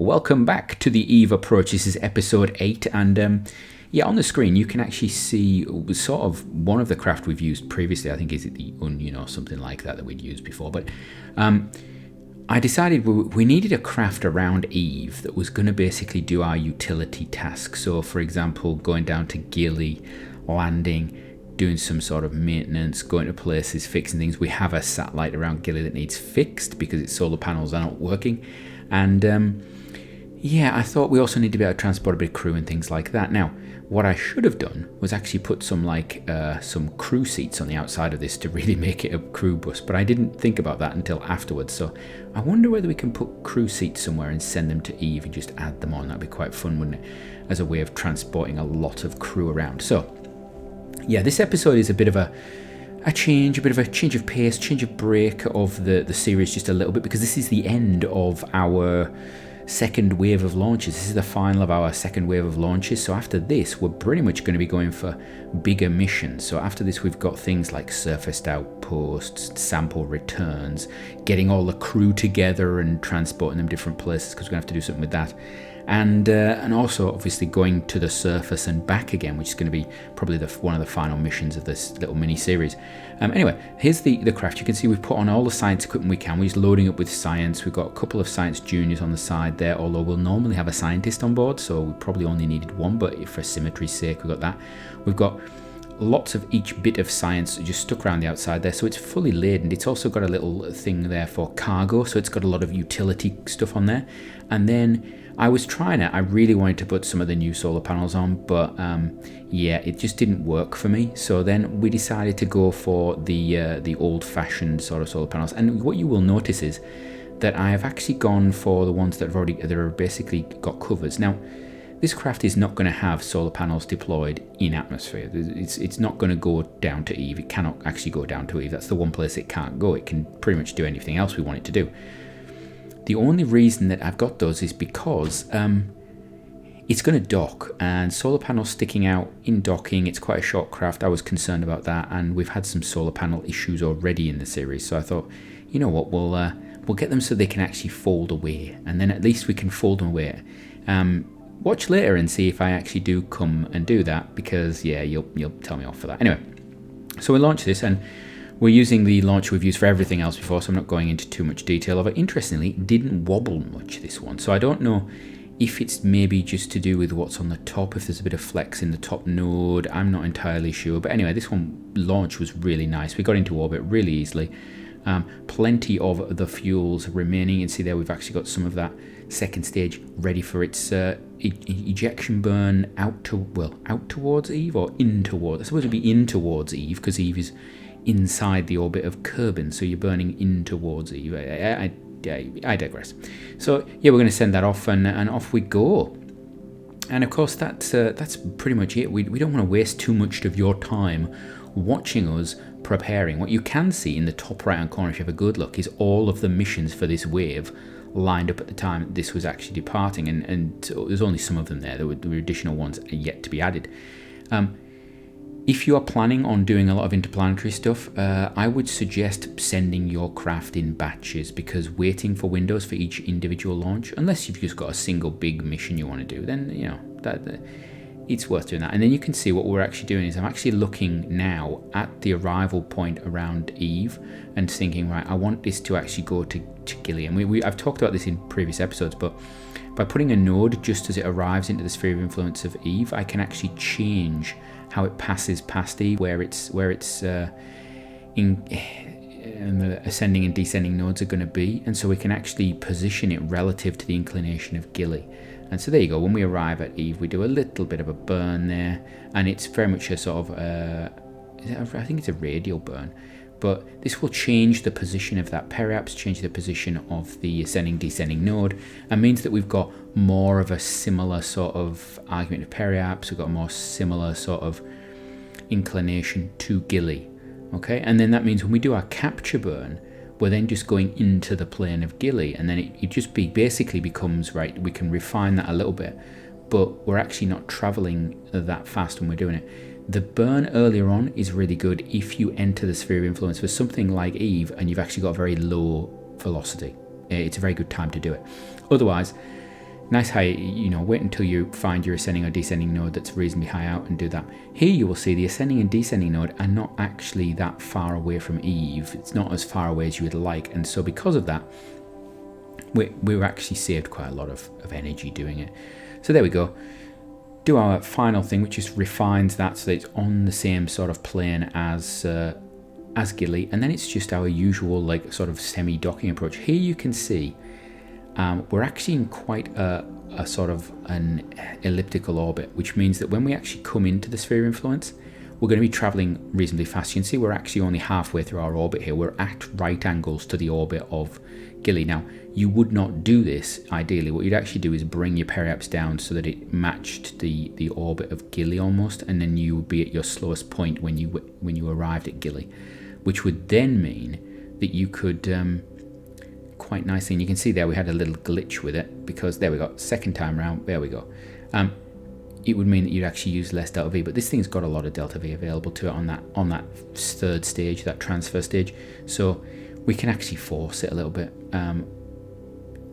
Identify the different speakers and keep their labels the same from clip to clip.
Speaker 1: Welcome back to the Eve Approach. This is episode 8, and yeah, on the screen you can actually see sort of one of the craft we've used previously. I think is it the Onion or something like that we'd used before, but I decided we needed a craft around Eve that was going to basically do our utility task. So for example, going down to Gilly, landing, doing some sort of maintenance, going to places, fixing things. We have a satellite around Gilly that needs fixed because its solar panels are not working, and yeah, I thought we also need to be able to transport a bit of crew and things like that. Now, what I should have done was actually put some crew seats on the outside of this to really make it a crew bus, but I didn't think about that until afterwards. So I wonder whether we can put crew seats somewhere and send them to Eve and just add them on. That'd be quite fun, wouldn't it? As a way of transporting a lot of crew around. So yeah, this episode is a bit of a change of pace, change of break of the series just a little bit, because this is the end of our second wave of launches. This is the final of our second wave of launches. So after this, we're pretty much going to be going for bigger missions. So after this, we've got things like surfaced outposts, sample returns, getting all the crew together and transporting them different places, because we're going to have to do something with that. And also obviously going to the surface and back again, which is going to be probably one of the final missions of this little mini series. Anyway, here's the craft. You can see we've put on all the science equipment we can. We're just loading up with science. We've got a couple of science juniors on the side there, although we'll normally have a scientist on board, so we probably only needed one, but for symmetry's sake, we've got that. We've got lots of each bit of science just stuck around the outside there, so it's fully laden. It's also got a little thing there for cargo, so it's got a lot of utility stuff on there. And then I really wanted to put some of the new solar panels on, but yeah, it just didn't work for me. So then we decided to go for the old-fashioned sort of solar panels. And what you will notice is that I have actually gone for the ones that are basically got covers. Now, this craft is not going to have solar panels deployed in atmosphere. It's not going to go down to Eve. It cannot actually go down to Eve. That's the one place it can't go. It can pretty much do anything else we want it to do. The only reason that I've got those is because it's going to dock, and solar panels sticking out in docking, it's quite a short craft. I was concerned about that, and we've had some solar panel issues already in the series. So I thought, you know what, we'll get them so they can actually fold away, and then at least we can fold them away. Watch later and see if I actually do come and do that, because yeah, you'll tell me off for that. Anyway, so we launch this, and we're using the launch we've used for everything else before, so I'm not going into too much detail of it. Interestingly, it didn't wobble much, this one. So I don't know if it's maybe just to do with what's on the top, if there's a bit of flex in the top node. I'm not entirely sure. But anyway, this one launch was really nice. We got into orbit really easily. Plenty of the fuels remaining. You can see there we've actually got some of that second stage ready for its ejection burn out towards Eve, or in towards. I suppose it'd be in towards Eve, because Eve is inside the orbit of Kerbal, so you're burning in towards Eve. I digress. So yeah, we're going to send that off, and off we go. And of course, that's pretty much it. We don't want to waste too much of your time watching us preparing. What you can see in the top right hand corner, if you have a good look, is all of the missions for this wave lined up at the time this was actually departing, and there's only some of them there. There were additional ones yet to be added. If you are planning on doing a lot of interplanetary stuff, I would suggest sending your craft in batches, because waiting for windows for each individual launch, unless you've just got a single big mission you want to do, then you know that it's worth doing that. And then you can see what we're actually doing is I'm actually looking now at the arrival point around Eve and thinking, right, I want this to actually go to Gilly. And I've talked about this in previous episodes, but by putting a node just as it arrives into the sphere of influence of Eve, I can actually change how it passes past Eve, where its and the ascending and descending nodes are going to be, and so we can actually position it relative to the inclination of Gilly. And so there you go, when we arrive at Eve, we do a little bit of a burn there, and it's very much a sort of I think it's a radial burn, but this will change the position of that periaps, change the position of the ascending descending node, and means that we've got more of a similar sort of argument of periaps. We've got a more similar sort of inclination to Gilly. Okay, and then that means when we do our capture burn, we're then just going into the plane of Gilly, and then it just basically becomes, right, we can refine that a little bit, but we're actually not traveling that fast when we're doing it. The burn earlier on is really good if you enter the sphere of influence for something like Eve and you've actually got a very low velocity. It's a very good time to do it. Otherwise, Nice high, wait until you find your ascending or descending node that's reasonably high out and do that. Here you will see the ascending and descending node are not actually that far away from Eve. It's not as far away as you would like, and so because of that, we're actually saved quite a lot of energy doing it. So there we go. Do our final thing, which just refines that so that it's on the same sort of plane as Gilly, and then it's just our usual like sort of semi-docking approach. Here you can see we're actually in quite a sort of an elliptical orbit, which means that when we actually come into the sphere of influence, we're going to be traveling reasonably fast. You can see we're actually only halfway through our orbit here. We're at right angles to the orbit of Gilly. Now, you would not do this ideally. What you'd actually do is bring your periaps down so that it matched the orbit of Gilly almost, and then you would be at your slowest point when you arrived at Gilly, which would then mean that you could quite nicely, and you can see there we had a little glitch with it because there we go, second time round, there we go. It would mean that you'd actually use less delta V, but this thing's got a lot of delta V available to it on that third stage, that transfer stage, so we can actually force it a little bit.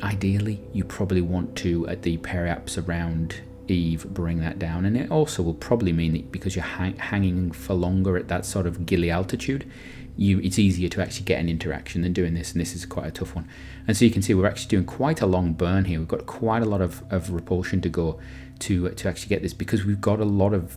Speaker 1: Ideally, you probably want to, at the periaps around Eve, bring that down, and it also will probably mean that because you're hanging for longer at that sort of Gilly altitude, it's easier to actually get an interaction than doing this, and this is quite a tough one. And so you can see we're actually doing quite a long burn here. We've got quite a lot of repulsion to go to actually get this, because we've got a lot of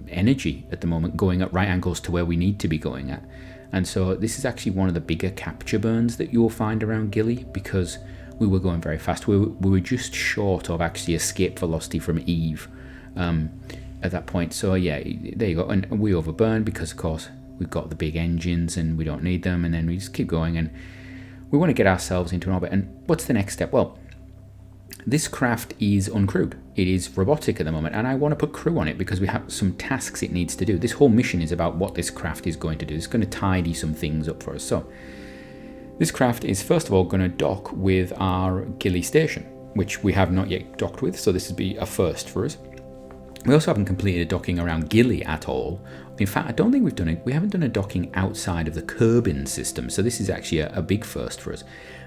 Speaker 1: energy at the moment going at right angles to where we need to be going at. And so this is actually one of the bigger capture burns that you'll find around Gilly, because we were going very fast. We were just short of actually escape velocity from Eve at that point. So yeah, there you go. And we overburned because, of course, we've got the big engines and we don't need them, and then we just keep going, and we want to get ourselves into an orbit. And what's the next step? Well, this craft is uncrewed. It is robotic at the moment, and I want to put crew on it because we have some tasks it needs to do. This whole mission is about what this craft is going to do. It's going to tidy some things up for us. So this craft is first of all going to dock with our Gilly station, which we have not yet docked with, so this would be a first for us. We also haven't completed a docking around Gilly at all. In fact, I don't think we've done it. We haven't done a docking outside of the Kerbal system, so this is actually a big first for us.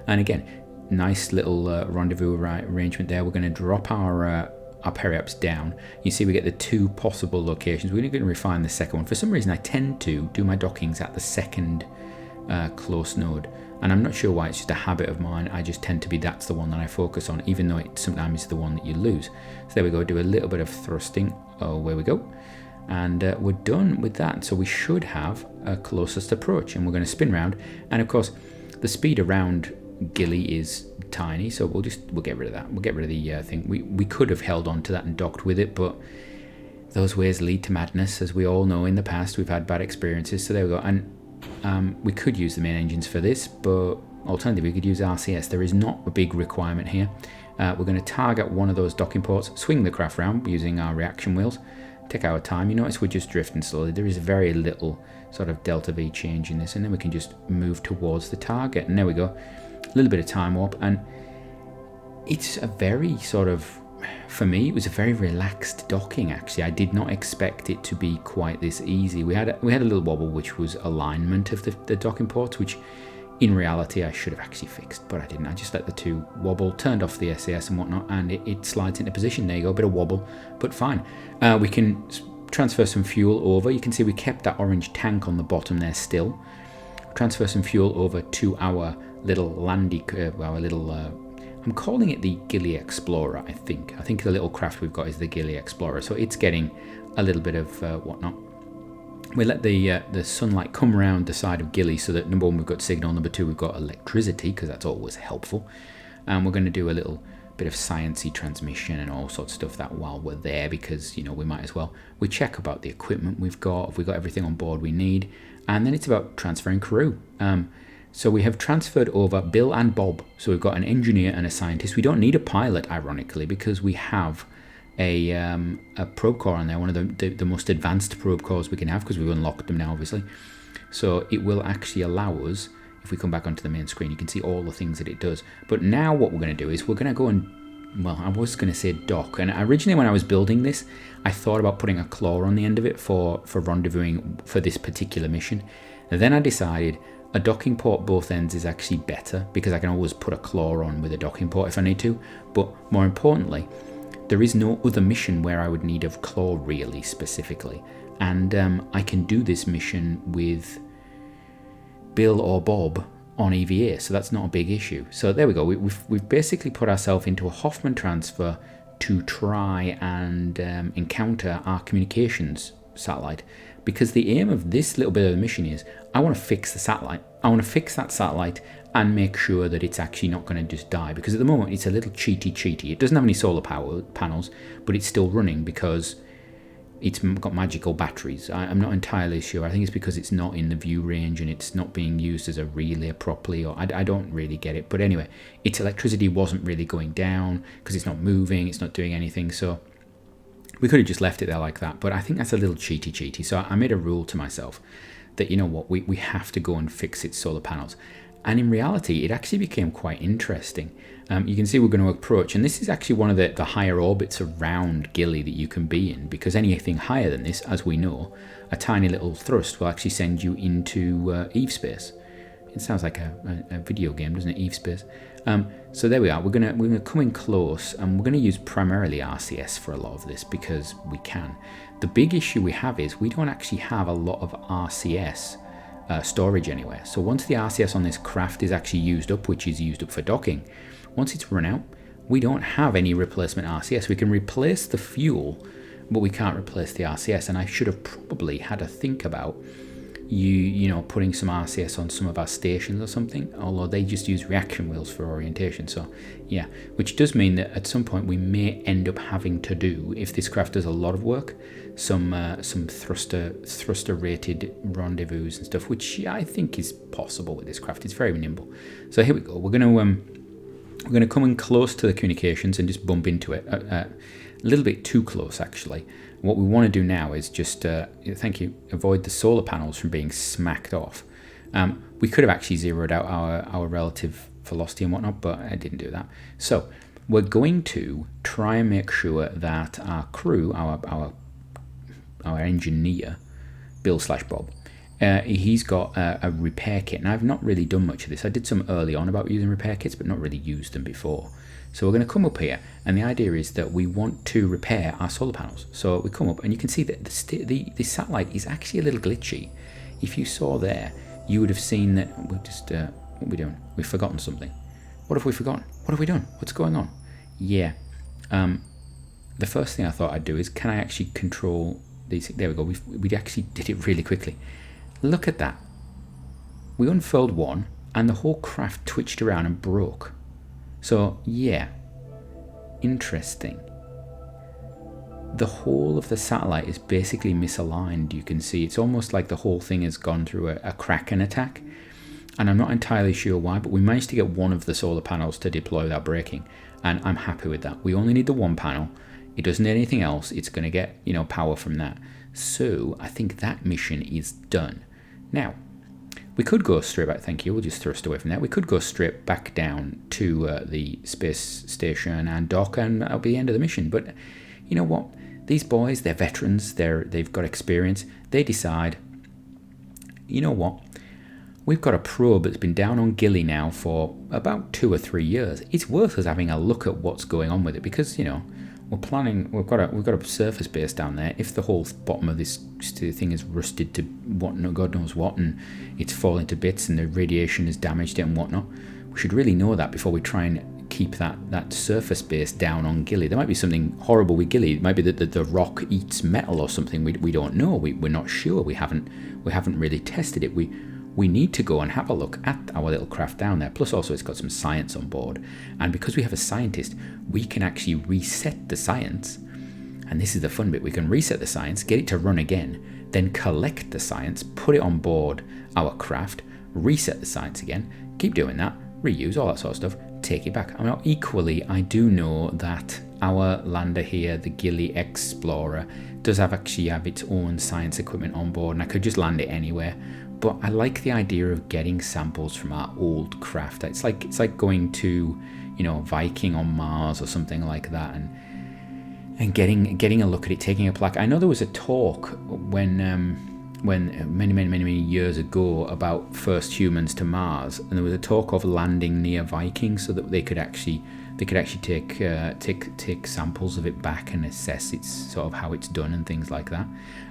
Speaker 1: And again, nice little rendezvous arrangement there. We're going to drop our periaps down. You see we get the two possible locations. We're going to refine the second one. For some reason, I tend to do my dockings at the second close node, and I'm not sure why. It's just a habit of mine. I just tend to be, that's the one that I focus on, even though it sometimes is the one that you lose. So there we go, do a little bit of thrusting. Oh, where we go. And we're done with that. So we should have a closest approach, and we're going to spin round. And of course, the speed around Gilly is tiny, so we'll get rid of that. We'll get rid of the thing. We could have held on to that and docked with it, but those ways lead to madness, as we all know. In the past, we've had bad experiences. So there we go. And we could use the main engines for this, but alternatively, we could use RCS. There is not a big requirement here. We're going to target one of those docking ports, swing the craft round using our reaction wheels, take our time. You notice we're just drifting slowly. There is very little sort of delta V change in this, and then we can just move towards the target. And there we go. A little bit of time warp, and it's a very sort of, for me, it was a very relaxed docking. Actually, I did not expect it to be quite this easy. We had a little wobble, which was alignment of the docking ports, which in reality I should have actually fixed, but I didn't. I just let the two wobble, turned off the SAS and whatnot, and it slides into position. There you go, a bit of wobble, but fine. We can transfer some fuel over. You can see we kept that orange tank on the bottom there still. Transfer some fuel over to our little landy curve, our little, I'm calling it the Gilly Explorer, I think. I think the little craft we've got is the Gilly Explorer, so it's getting a little bit of whatnot. We let the sunlight come around the side of Gilly so that number one, we've got signal, number two, we've got electricity, because that's always helpful. And we're going to do a little bit of sciencey transmission and all sorts of stuff that while we're there, because, you know, we might as well. We check about the equipment we've got, if we've got everything on board we need, and then it's about transferring crew. So we have transferred over Bill and Bob. So we've got an engineer and a scientist. We don't need a pilot, ironically, because we have a probe core on there, one of the most advanced probe cores we can have, because we've unlocked them now, obviously. So it will actually allow us, if we come back onto the main screen, you can see all the things that it does. But now what we're going to do is we're going to go and, well, I was going to say dock. And originally when I was building this, I thought about putting a claw on the end of it for rendezvousing for this particular mission. And then I decided, A docking port both ends is actually better because I can always put a claw on with a docking port if I need to, but more importantly, there is no other mission where I would need a claw really specifically, and I can do this mission with Bill or Bob on EVA, so that's not a big issue. So there we go, we've basically put ourselves into a Hoffman transfer to try and encounter our communications satellite, because the aim of this little bit of the mission is I want to fix the satellite. I want to fix that satellite and make sure that it's actually not going to just die, because at the moment it's a little cheaty. It doesn't have any solar power panels, but it's still running because it's got magical batteries. I'm not entirely sure. I think it's because it's not in the view range and it's not being used as a relay properly, or I don't really get it. But anyway, its electricity wasn't really going down because it's not moving, it's not doing anything. So we could have just left it there like that, but I think that's a little cheaty. So I made a rule to myself that, you know what, we have to go and fix its solar panels. And in reality, it actually became quite interesting. You can see we're going to approach, and this is actually one of the higher orbits around Gilly that you can be in, because anything higher than this, as we know, a tiny little thrust will actually send you into Eve space. It sounds like a video game, doesn't it? Eve space. So there we are. We're gonna come in close, and we're gonna use primarily RCS for a lot of this because we can. The big issue we have is we don't actually have a lot of RCS storage anywhere. So once the RCS on this craft is actually used up, which is used up for docking, once it's run out, we don't have any replacement RCS. We can replace the fuel, but we can't replace the RCS. And I should have probably had to think about you know, putting some RCS on some of our stations or something, although they just use reaction wheels for orientation. So yeah, which does mean that at some point we may end up having to do, if this craft does a lot of work, some thruster rated rendezvous and stuff, which I think is possible with this craft. It's very nimble. So here we go. We're gonna come in close to the communications and just bump into it, a little bit too close actually. What we want to do now is just, avoid the solar panels from being smacked off. We could have actually zeroed out our relative velocity and whatnot, but I didn't do that. So we're going to try and make sure that our crew, our engineer, Bill/Bob, he's got a repair kit. And I've not really done much of this. I did some early on about using repair kits, but not really used them before. So we're going to come up here, and the idea is that we want to repair our solar panels. So we come up, and you can see that the satellite is actually a little glitchy. If you saw there, you would have seen that we're just, what are we doing? We've forgotten something. What have we forgotten? What have we done? What's going on? Yeah. The first thing I thought I'd do is, can I actually control these? There we go. We actually did it really quickly. Look at that. We unfurled one, and the whole craft twitched around and broke. So yeah, interesting. The whole of the satellite is basically misaligned. You can see it's almost like the whole thing has gone through a Kraken attack, and I'm not entirely sure why, but we managed to get one of the solar panels to deploy without breaking, and I'm happy with that. We only need the one panel. It doesn't need anything else. It's going to get, you know, power from that. So I think that mission is done. Now, we could go straight back, thank you, we'll just thrust away from that. We could go straight back down to the space station and dock, and that'll be the end of the mission. But you know what? These boys, they're veterans, they've got experience. They decide, you know what? We've got a probe that's been down on Gilly now for about 2 or 3 years. It's worth us having a look at what's going on with it, because, you know, we've got a surface base down there. If the whole bottom of this thing is rusted to God knows what, and it's falling to bits and the radiation has damaged it and whatnot, we should really know that before we try and keep that surface base down on Gilly. There might be something horrible with Gilly. It might be that the rock eats metal or something. We don't know. We're not sure. We haven't really tested it. We need to go and have a look at our little craft down there. Plus also it's got some science on board. And because we have a scientist, we can actually reset the science. And this is the fun bit. We can reset the science, get it to run again, then collect the science, put it on board our craft, reset the science again, keep doing that, reuse, all that sort of stuff, take it back. Now, equally, I do know that our lander here, the Gilly Explorer, does actually have its own science equipment on board, and I could just land it anywhere. But I like the idea of getting samples from our old craft. It's like going to, you know, Viking on Mars or something like that, and getting a look at it, taking a plaque. I know there was a talk when many years ago about first humans to Mars, and there was a talk of landing near Viking so that they could actually take samples of it back and assess its sort of how it's done and things like that.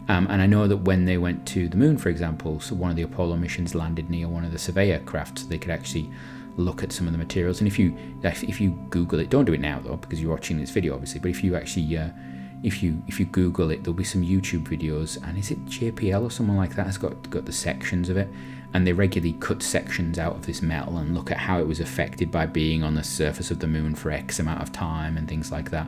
Speaker 1: And I know that when they went to the moon, for example, so one of the Apollo missions landed near one of the surveyor crafts, so they could actually look at some of the materials. And if you Google it, don't do it now though because you're watching this video obviously, but if you actually if you Google it, there'll be some YouTube videos, and is it JPL or someone like that has got the sections of it, and they regularly cut sections out of this metal and look at how it was affected by being on the surface of the moon for X amount of time and things like that.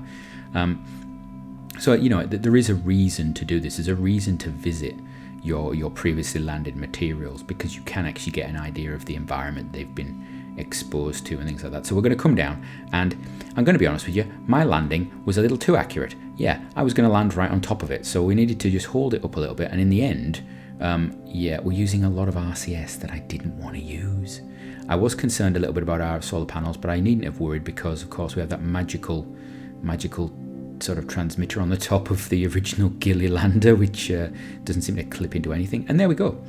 Speaker 1: So you know, there is a reason to do this. There's a reason to visit your previously landed materials, because you can actually get an idea of the environment they've been exposed to and things like that. So we're going to come down, and I'm going to be honest with you, my landing was a little too accurate. Yeah, I was going to land right on top of it, so we needed to just hold it up a little bit, and in the end, yeah, we're using a lot of RCS that I didn't want to use. I was concerned a little bit about our solar panels, but I needn't have worried because of course we have that magical sort of transmitter on the top of the original Gilly lander, which doesn't seem to clip into anything. And there we go.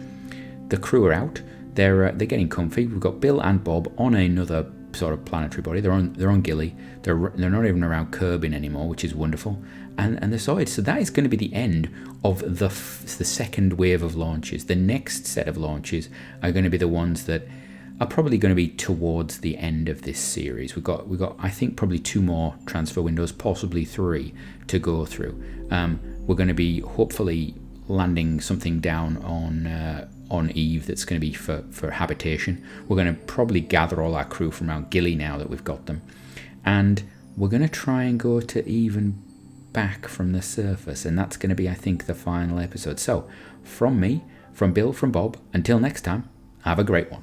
Speaker 1: The crew are out. They're getting comfy. We've got Bill and Bob on another sort of planetary body. They're on Gilly. They're not even around Kerbin anymore, which is wonderful. And they're sorted. So that is going to be the end of the second wave of launches. The next set of launches are going to be the ones that are probably going to be towards the end of this series. We've got I think probably 2 more transfer windows, possibly 3 to go through. We're going to be hopefully landing something down on Eve that's going to be for habitation. We're going to probably gather all our crew from around Gilly now that we've got them, and we're going to try and go to Eve and back from the surface, and that's going to be, I think, the final episode. So from me, from Bill, from Bob, until next time, have a great one.